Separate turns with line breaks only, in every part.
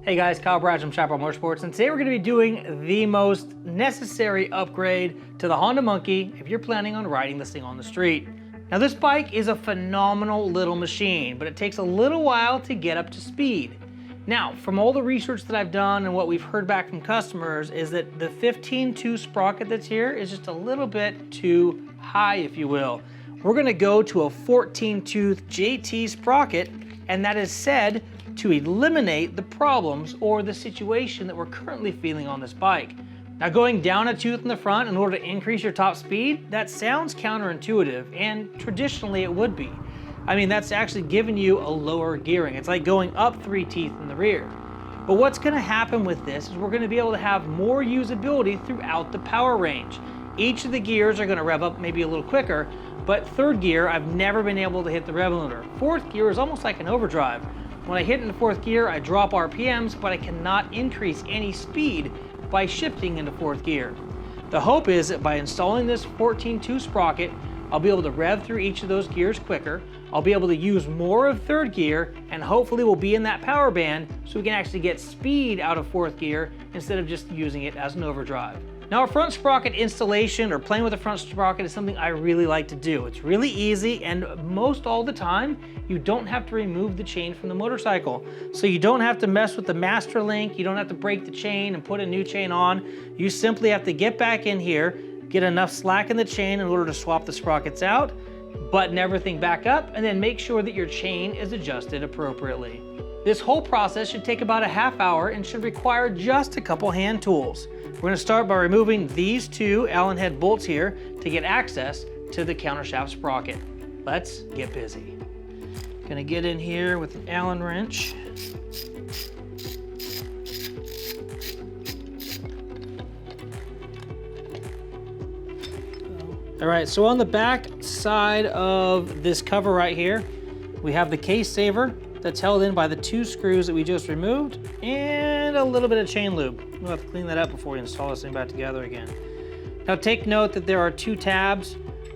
Hey guys, Kyle from Chaparral Motorsports, and today we're going to be doing the most necessary upgrade to the Honda Monkey if you're planning on riding this thing on the street. Now this bike is a phenomenal little machine, but it takes a little while to get up to speed. Now, from all the research that I've done and what we've heard back from customers is that the 15-tooth sprocket that's here is just a little bit too high, if you will. We're going to go to a 14-tooth JT Sprocket, and that is said to eliminate the problems or the situation that we're currently feeling on this bike. Now, going down a tooth in the front in order to increase your top speed, that sounds counterintuitive, and traditionally it would be. I mean, that's actually giving you a lower gearing. It's like going up 3 teeth in the rear. But what's going to happen with this is we're going to be able to have more usability throughout the power range. Each of the gears are going to rev up maybe a little quicker, but third gear, I've never been able to hit the rev limiter. Fourth gear is almost like an overdrive. When I hit in the fourth gear, I drop RPMs, but I cannot increase any speed by shifting into fourth gear. The hope is that by installing this 14-tooth sprocket, I'll be able to rev through each of those gears quicker. I'll be able to use more of third gear, and hopefully we'll be in that power band so we can actually get speed out of fourth gear instead of just using it as an overdrive. Now, a front sprocket installation or playing with a front sprocket is something I really like to do. It's really easy, and most all the time, you don't have to remove the chain from the motorcycle. So you don't have to mess with the master link, you don't have to break the chain and put a new chain on. You simply have to get back in here, get enough slack in the chain in order to swap the sprockets out, button everything back up, and then make sure that your chain is adjusted appropriately. This whole process should take about a half hour and should require just a couple hand tools. We're going to start by removing these 2 Allen head bolts here to get access to the countershaft sprocket. Let's get busy. Going to get in here with an Allen wrench. All right, so on the back side of this cover right here, we have the case saver that's held in by the 2 screws that we just removed and a little bit of chain lube. We'll have to clean that up before we install this thing back together again. Now take note that there are 2 tabs,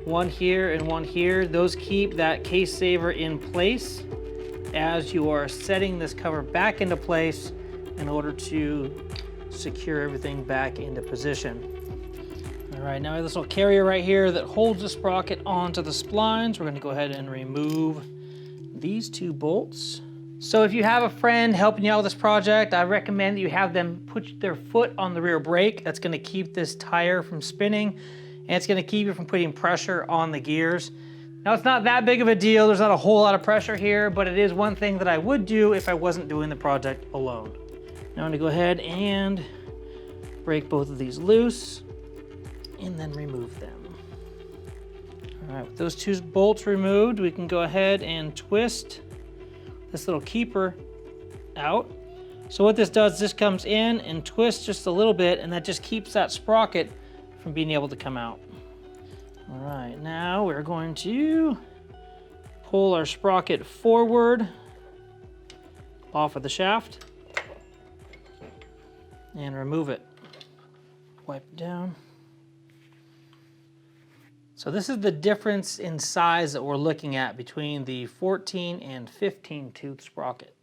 one here and one here. Those keep that case saver in place as you are setting this cover back into place in order to secure everything back into position. All right, now we have this little carrier right here that holds the sprocket onto the splines. We're going to go ahead and remove these 2 bolts. So if you have a friend helping you out with this project, I recommend that you have them put their foot on the rear brake. That's going to keep this tire from spinning, and it's going to keep you from putting pressure on the gears. Now, it's not that big of a deal. There's not a whole lot of pressure here, but it is one thing that I would do if I wasn't doing the project alone. Now I'm going to go ahead and break both of these loose and then remove them. All right, with those 2 bolts removed, we can go ahead and twist this little keeper out. So what this does, this comes in and twists just a little bit, and that just keeps that sprocket from being able to come out. All right, now we're going to pull our sprocket forward off of the shaft and remove it. Wipe it down. So this is the difference in size that we're looking at between the 14 and 15 tooth sprocket.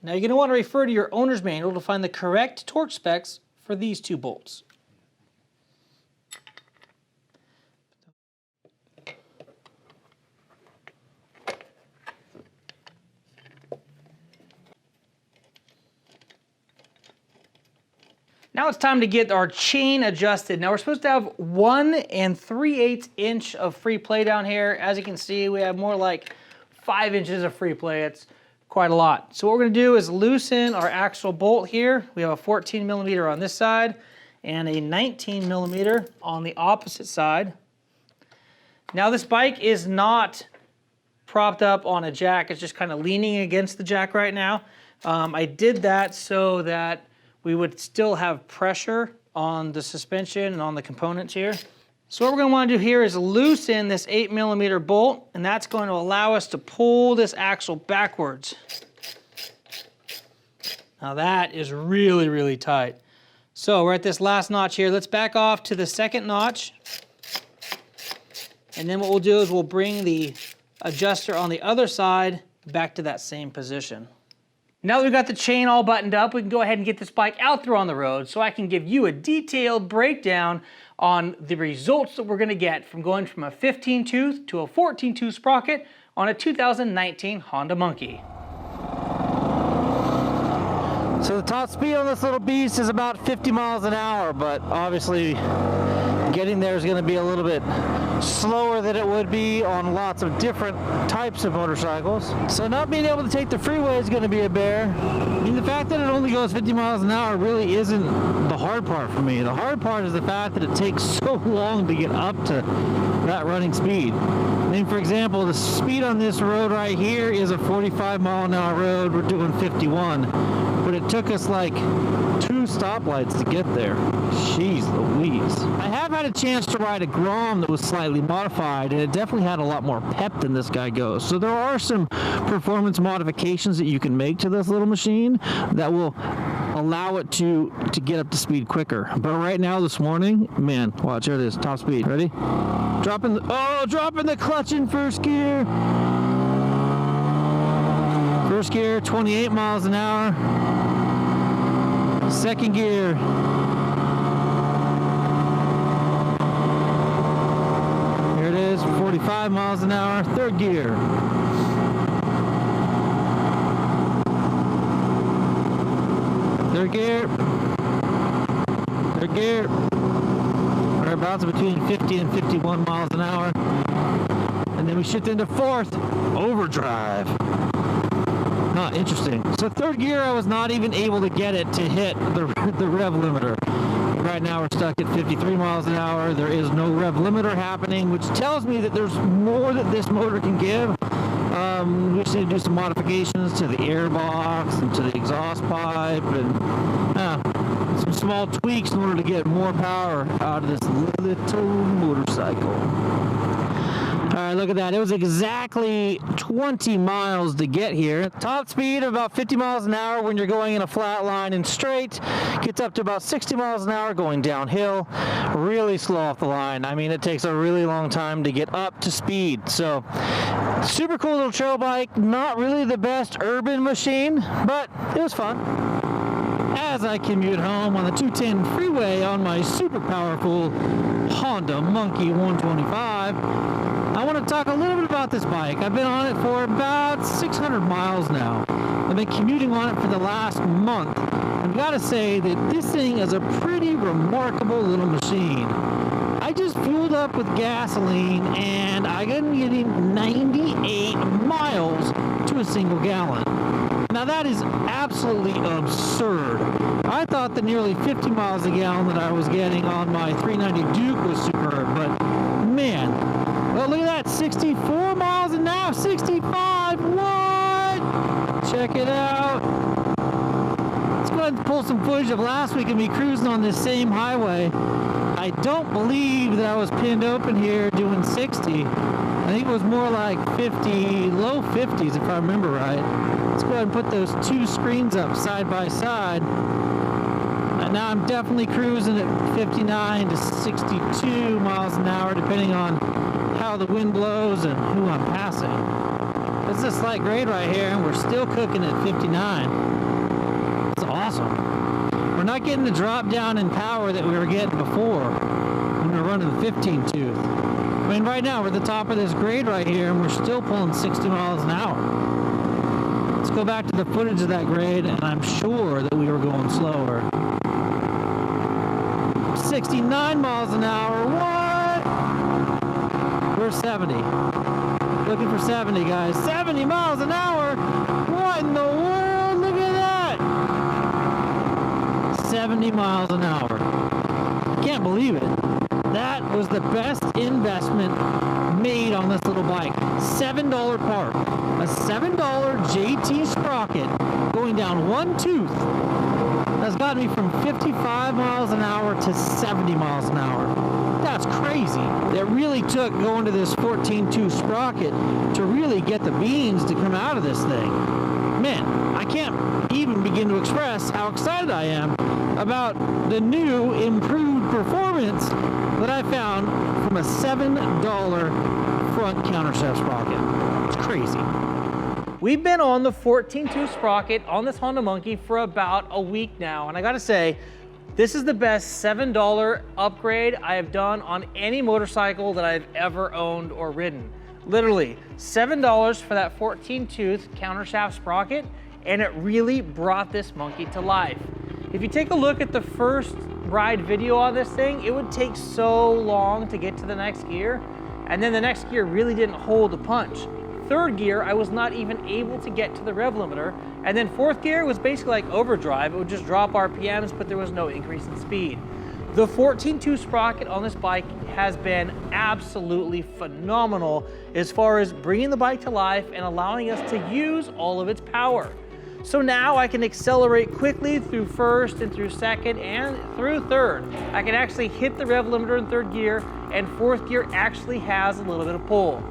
Now you're going to want to refer to your owner's manual to find the correct torque specs for these 2 bolts. Now it's time to get our chain adjusted. Now we're supposed to have 1 3/8 inch of free play down here. As you can see, we have more like 5 inches of free play. It's quite a lot. So what we're gonna do is loosen our axle bolt here. We have a 14 millimeter on this side and a 19 millimeter on the opposite side. Now this bike is not propped up on a jack. It's just kind of leaning against the jack right now. I did that so that we would still have pressure on the suspension and on the components here. So what we're going to want to do here is loosen this 8mm bolt, and that's going to allow us to pull this axle backwards. Now that is really, really tight. So we're at this last notch here. Let's back off to the second notch. And then what we'll do is we'll bring the adjuster on the other side back to that same position. Now that we've got the chain all buttoned up, we can go ahead and get this bike out there on the road so I can give you a detailed breakdown on the results that we're going to get from going from a 15-tooth to a 14-tooth sprocket on a 2019 Honda Monkey. So the top speed on this little beast is about 50 miles an hour, but obviously getting there is going to be a little bit slower than it would be on lots of different types of motorcycles. So not being able to take the freeway is going to be a bear. I mean, the fact that it only goes 50 miles an hour really isn't the hard part for me. The hard part is the fact that it takes so long to get up to that running speed. I mean, for example, the speed on this road right here is a 45-mile-an-hour road. We're doing 51, but it took us like 2 stoplights to get there. Jeez Louise. I have had a chance to ride a Grom that was slightly modified, and it definitely had a lot more pep than this guy goes. So there are some performance modifications that you can make to this little machine that will allow it to get up to speed quicker. But right now, this morning, man, watch, here it is, top speed. Ready? Dropping the clutch in first gear. First gear, 28 miles an hour. Second gear. Here it is, 45 miles an hour. Third gear. Third gear. Third gear. We're about between 50 and 51 miles an hour. And then we shift into fourth, overdrive. Not interesting. So third gear, I was not even able to get it to hit the rev limiter. Right now we're stuck at 53 miles an hour. There is no rev limiter happening, which tells me that there's more that this motor can give. We just need to do some modifications to the air box and to the exhaust pipe and some small tweaks in order to get more power out of this little motorcycle. All right, look at that. It was exactly 20 miles to get here. Top speed of about 50 miles an hour when you're going in a flat line and straight. Gets up to about 60 miles an hour going downhill. Really slow off the line. I mean, it takes a really long time to get up to speed. So, super cool little trail bike. Not really the best urban machine, but it was fun. As I commute home on the 210 freeway on my super powerful Honda Monkey 125, I want to talk a little bit about this bike. I've been on it for about 600 miles now. I've been commuting on it for the last month. I've got to say that this thing is a pretty remarkable little machine. I just fueled up with gasoline and I'm getting 98 miles to a single gallon. Now that is absolutely absurd. I thought the nearly 50 miles a gallon that I was getting on my 390 Duke was superb, but man, well, look at that, 64 miles an hour, 65, what? Check it out. Let's go ahead and pull some footage of last week and me cruising on this same highway. I don't believe that I was pinned open here doing 60. I think it was more like 50, low 50s if I remember right. Let's go ahead and put those 2 screens up side by side. And now I'm definitely cruising at 59 to 62 miles an hour depending on how the wind blows and who I'm passing. It's a slight grade right here and we're still cooking at 59. It's awesome. We're not getting the drop down in power that we were getting before when we were running the 15 tooth. I mean, right now we're at the top of this grade right here and we're still pulling 60 miles an hour. Let's go back to the footage of that grade and I'm sure that we were going slower. 69 miles an hour, what? We're 70. Looking for 70, guys. 70 miles an hour? What in the world? Look at that. 70 miles an hour. I can't believe it. That was the best investment made on this little bike. $7 part. A $7 JT Sprocket going down one tooth has got me from 55 miles an hour to 70 miles an hour.
That's crazy. It really took going to this 14.2 sprocket to really get the beans to come out of this thing. Man, I can't even begin to express how excited I am about the new improved performance that I found from a $7 front countershaft sprocket. It's crazy.
We've been on the 14.2 sprocket on this Honda Monkey for about a week now, and I gotta say, this is the best $7 upgrade I have done on any motorcycle that I've ever owned or ridden. Literally, $7 for that 14-tooth countershaft sprocket, and it really brought this monkey to life. If you take a look at the first ride video on this thing, it would take so long to get to the next gear, and then the next gear really didn't hold a punch. Third gear, I was not even able to get to the rev limiter. And then fourth gear was basically like overdrive. It would just drop RPMs, but there was no increase in speed. The 14.2 sprocket on this bike has been absolutely phenomenal as far as bringing the bike to life and allowing us to use all of its power. So now I can accelerate quickly through first and through second and through third. I can actually hit the rev limiter in third gear, and fourth gear actually has a little bit of pull.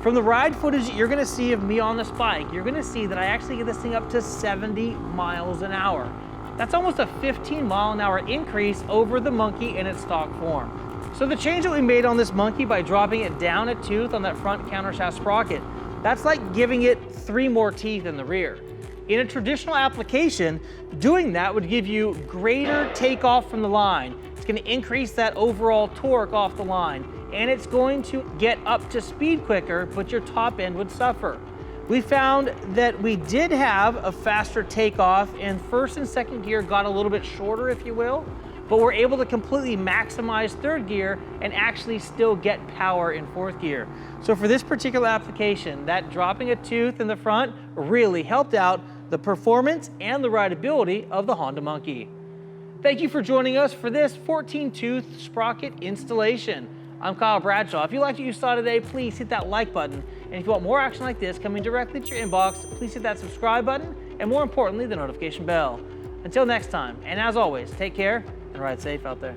From the ride footage that you're gonna see of me on this bike, you're gonna see that I actually get this thing up to 70 miles an hour. That's almost a 15-mile-an-hour increase over the Monkey in its stock form. So the change that we made on this Monkey by dropping it down a tooth on that front countershaft sprocket, that's like giving it 3 more teeth in the rear. In a traditional application, doing that would give you greater takeoff from the line. It's gonna increase that overall torque off the line, and it's going to get up to speed quicker, but your top end would suffer. We found that we did have a faster takeoff, and first and second gear got a little bit shorter, if you will, but we're able to completely maximize third gear and actually still get power in fourth gear. So for this particular application, that dropping a tooth in the front really helped out the performance and the rideability of the Honda Monkey. Thank you for joining us for this 14-tooth sprocket installation. I'm Kyle Bradshaw. If you liked what you saw today, please hit that like button. And if you want more action like this coming directly to your inbox, please hit that subscribe button, and more importantly, the notification bell. Until next time, and as always, take care and ride safe out there.